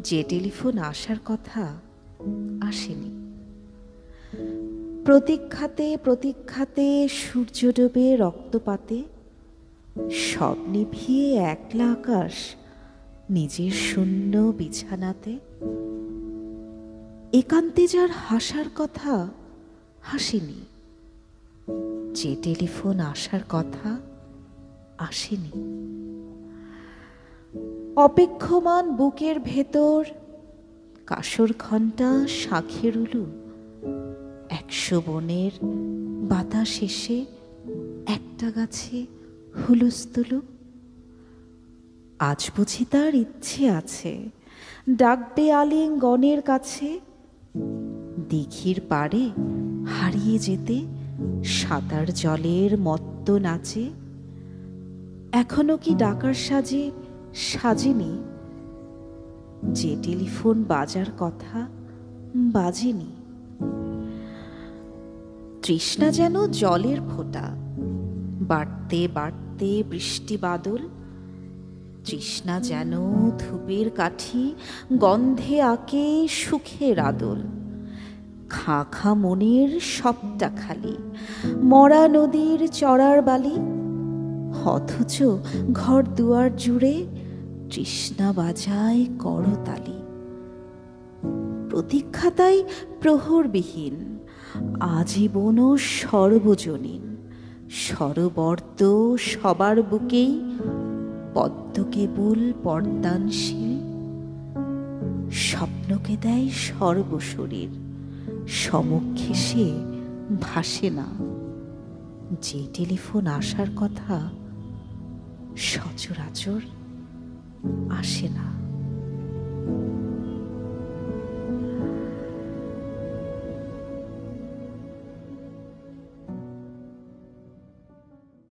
যে টেলিফোন আসার কথা আসেনি। প্রতীক্ষাতে প্রতীক্ষাতে সূর্য ডোবে রক্তপাতে, সব নিভিয়ে একলা আকাশ নিজের শূন্য বিছানাতে। একান্তে যার হাসার কথা হাসেনি, যে টেলিফোন আসার কথা আসেনি। অপেক্ষমান বুকের ভেতর কাসর ঘণ্টা শাঁখের উলু, 100 বনের বাতাস এসে একটা গাছে হুলস্থুলু। আজ বুঝি তার ইচ্ছে আছে ডাকবে আলিঙ্গনের কাছে, দিঘির পাড়ে হারিয়ে যেতে সাঁতার জলের মত্ত নাচে। এখনো কি ডাকার সাজে সাজেনি, যে টেলিফোন বাজার কথা বাজেনি। তৃষ্ণা যেন জলের ফোঁটা, বাড়তে বাড়তে বৃষ্টি বাদল। তৃষ্ণা যেন ধূপের কাঠি, গন্ধে আঁকে সুখের আদল। খাঁ খাঁ মনের সবটা খালি, মরা নদীর চড়ার বালি। অথচ ঘর দুয়ার জুড়ে তৃষ্ণা বাজায় করতালি। প্রতীক্ষাতাই প্রহরবিহীন, আজীবনও সর্বজনীন। সরবর্ত সবার বুকেই, পদ্ম কেবল পর্দানশীল। স্বপ্নকে দেয় সর্বশরীর, সমক্ষে সে ভাসে না, যে টেলিফোন আসার কথা সচরাচর আসে না।